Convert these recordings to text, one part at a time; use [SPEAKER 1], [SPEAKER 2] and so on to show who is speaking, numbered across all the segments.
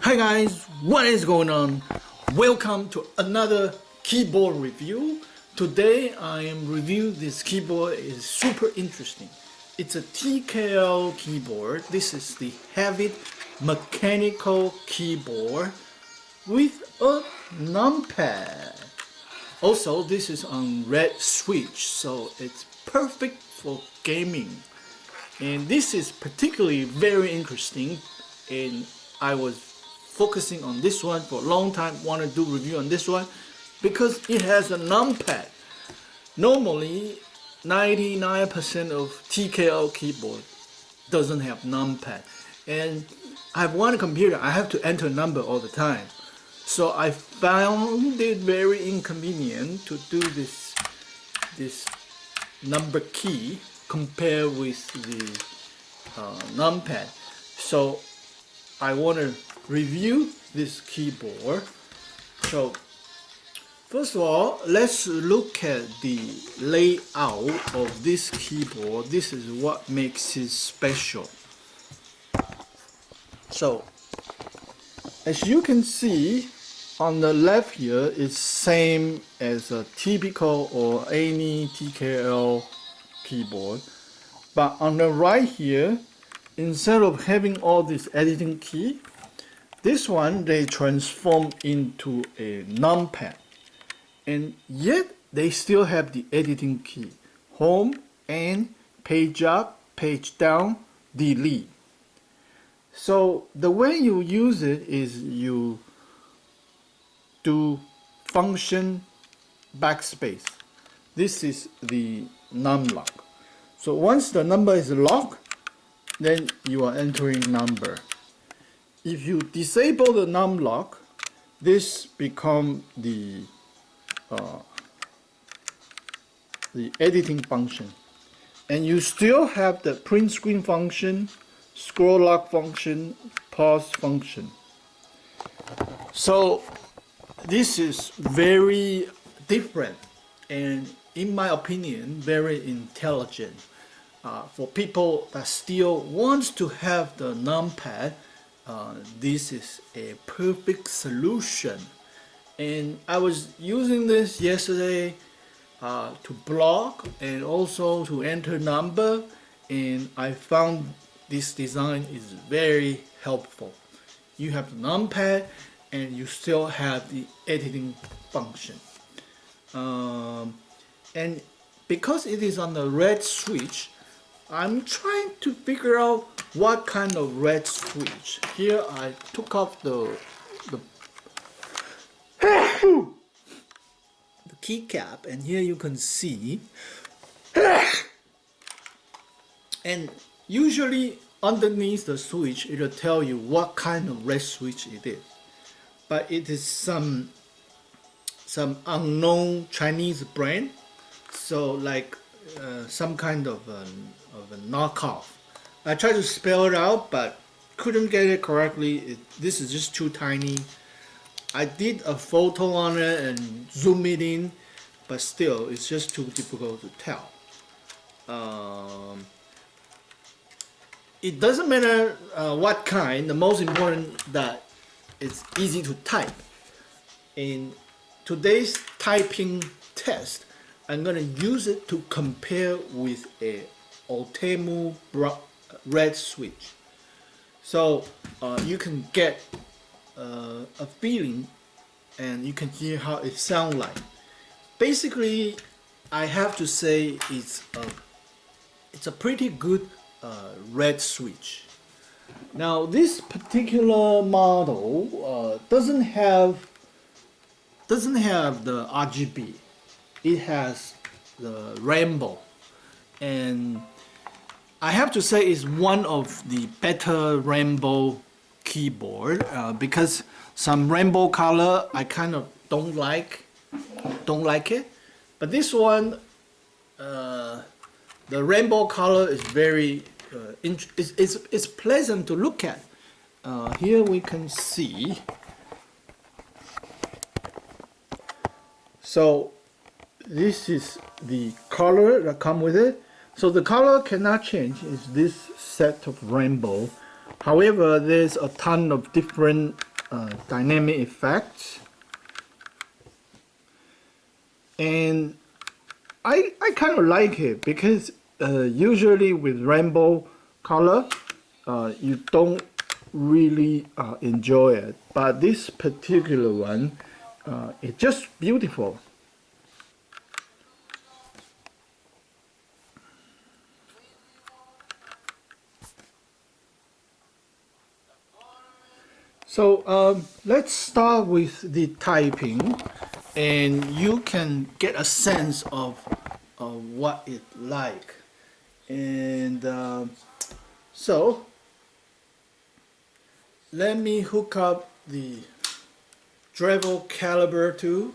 [SPEAKER 1] Hi guys, what is going on? Welcome to another keyboard review. Today I am reviewing this keyboard. It's super interesting. It's a TKL keyboard. This is the Havit mechanical keyboard with a numpad. Also, this is on red switch, so it's perfect for gaming. And this is particularly very interesting, and I was focusing on this one for a long time, want to do review on this one because it has a numpad. Normally 99% of TKL keyboard doesn't have numpad, and I have one computer, I have to enter a number all the time, so I found it very inconvenient to do this number key compared with the numpad. So I want to review this keyboard. So first of all, let's look at the layout of this keyboard. This is what makes it special. So as you can see on the left here, it's same as a typical or any TKL keyboard, but on the right here, instead of having all this editing key, this one they transform into a numpad, and yet they still have the editing key: home and page up, page down, delete. So the way you use it is you do function backspace. This is the num lock. So once the number is locked, then you are entering number. If you disable the num lock, this become the editing function, and you still have the print screen function, scroll lock function, pause function. So this is very different, and in my opinion, very intelligent. For people that still wants to have the numpad, this is a perfect solution. And I was using this yesterday to block and also to enter number, and I found this design is very helpful. You have the numpad and you still have the editing function. And because it is on the red switch, I'm trying to figure out what kind of red switch. Here I took off the keycap, and here you can see. And usually underneath the switch, it'll tell you what kind of red switch it is. But it is some unknown Chinese brand, so like some kind of a knockoff. I tried to spell it out, but couldn't get it correctly. This is just too tiny. I did a photo on it and zoom it in, but still, it's just too difficult to tell. It doesn't matter what kind. The most important that it's easy to type. In today's typing test, I'm going to use it to compare with a Ultemu red switch. So you can get a feeling, and you can hear how it sounds like. Basically, I have to say it's a pretty good red switch. Now this particular model doesn't have the RGB. It has the rainbow, and I have to say it's one of the better rainbow keyboard because some rainbow color I kind of don't like it, but this one the rainbow color is very it's pleasant to look at. Here we can see. So this is the color that come with it. So the color cannot change. It's this set of rainbow. However, there's a ton of different dynamic effects, and I kind of like it because usually with rainbow color you don't really enjoy it, but this particular one it's just beautiful. So let's start with the typing, and you can get a sense of what it like. And so let me hook up the Drevo Calibur too.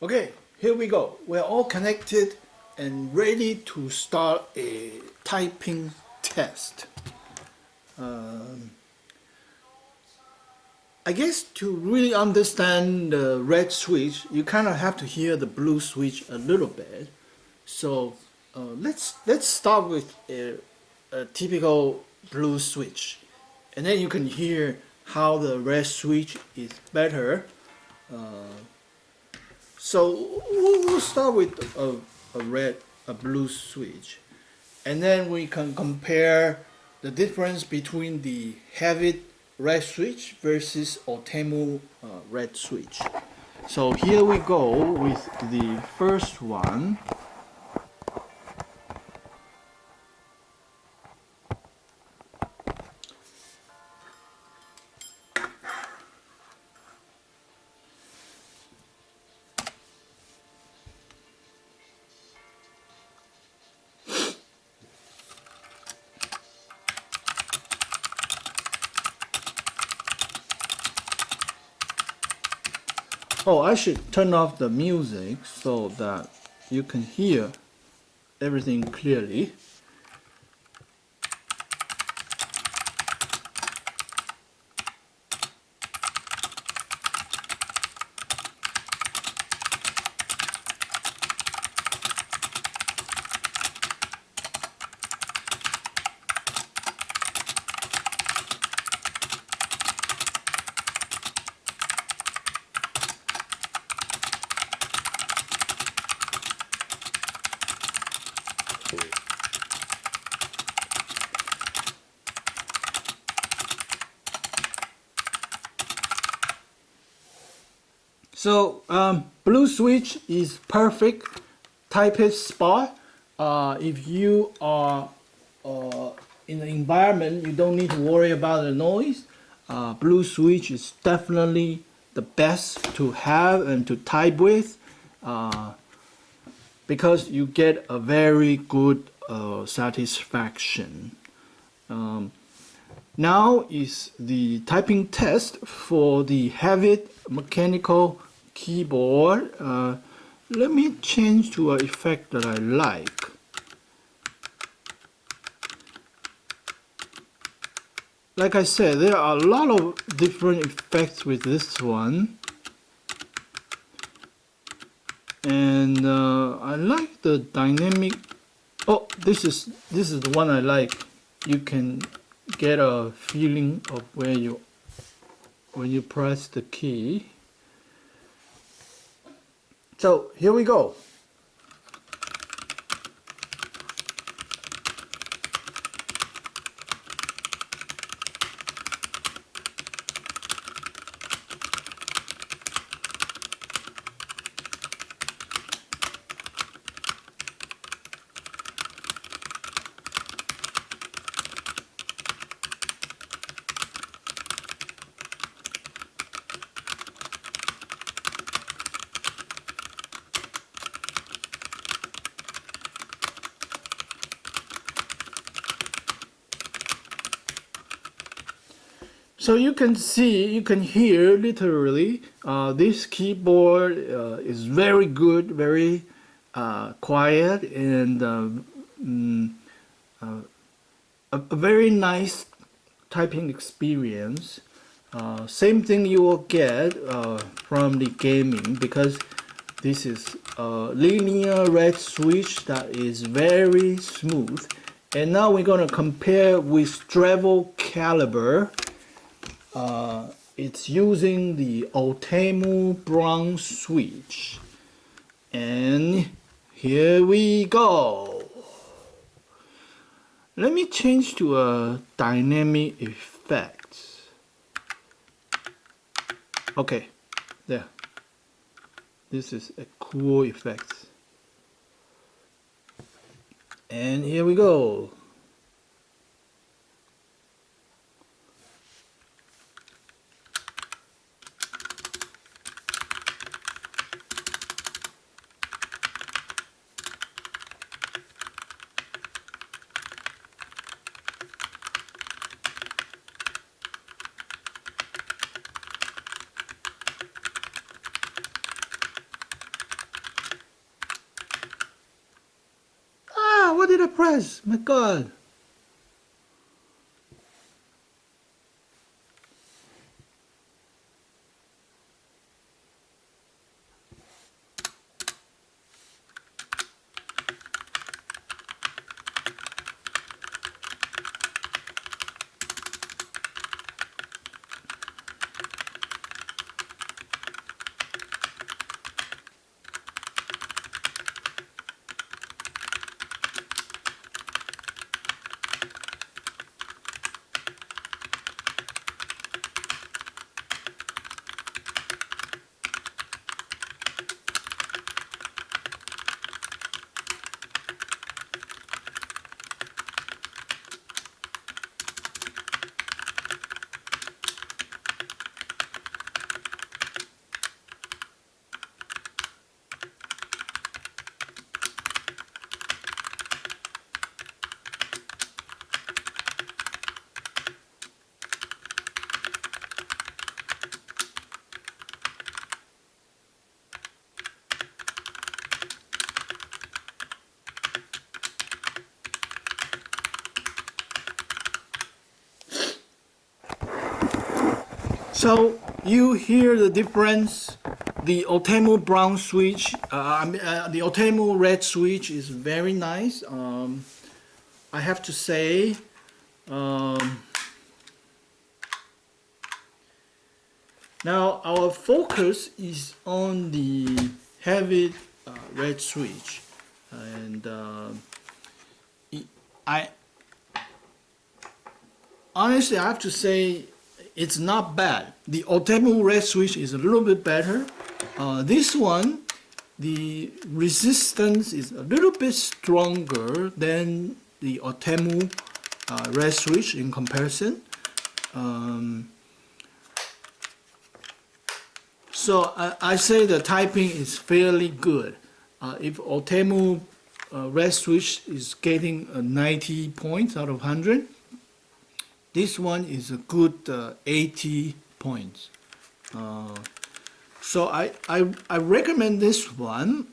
[SPEAKER 1] Okay, here we go. We're all connected and ready to start a typing test. I guess to really understand the red switch, you kind of have to hear the blue switch a little bit. So let's start with a typical blue switch, and then you can hear how the red switch is better. So we'll start with a blue switch, and then we can compare the difference between the Havit red switch versus Otemu red switch. So here we go with the first one. Oh, I should turn off the music so that you can hear everything clearly. So blue switch is perfect typist spot. If you are in an environment you don't need to worry about the noise, blue switch is definitely the best to have and to type with, because you get a very good satisfaction. Now is the typing test for the Havit mechanical keyboard. Let me change to an effect that I like. Like I said, there are a lot of different effects with this one, and I like the dynamic. Oh, this is the one I like. You can get a feeling of where you when you press the key. So here we go. So you can see, you can hear literally, this keyboard is very good, very quiet, and a very nice typing experience. Same thing you will get from the gaming, because this is a linear red switch that is very smooth. And now we're going to compare with Drevo Calibur. It's using the Ultimo brown switch. And here we go. Let me change to a dynamic effect. Okay, there. This is a cool effect. And here we go. Ah, what did I press? My God. So you hear the difference. The Ultimo brown switch, the Ultimo red switch is very nice. I have to say, now our focus is on the Havit red switch, and I honestly I have to say it's not bad. The Ultimo red switch is a little bit better. This one, the resistance is a little bit stronger than the Ultimo red switch in comparison. So I say the typing is fairly good. If Ultimo red switch is getting 90 points out of 100, this one is a good 80 points. So I recommend this one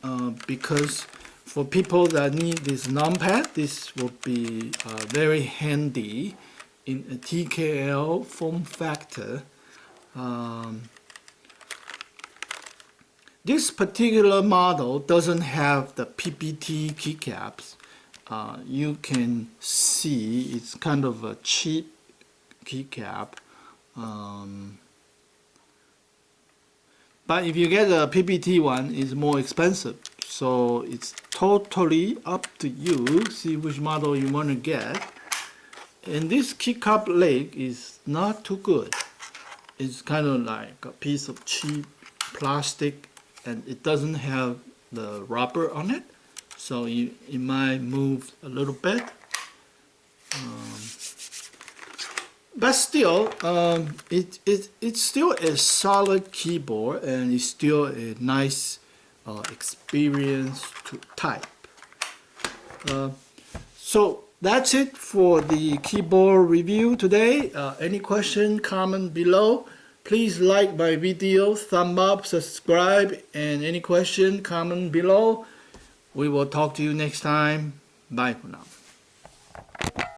[SPEAKER 1] because for people that need this numpad, this will be very handy in a TKL form factor. This particular model doesn't have the PPT keycaps. You can see it's kind of a cheap keycap. But if you get a PPT one, it's more expensive. So it's totally up to you. See which model you want to get. And this keycap leg is not too good. It's kind of like a piece of cheap plastic, and it doesn't have the rubber on it. So it might move a little bit. But still, it's still a solid keyboard, and it's still a nice experience to type. So that's it for the keyboard review today. Any question, comment below. Please like my video, thumb up, subscribe, and any question, comment below. We will talk to you next time. Bye for now.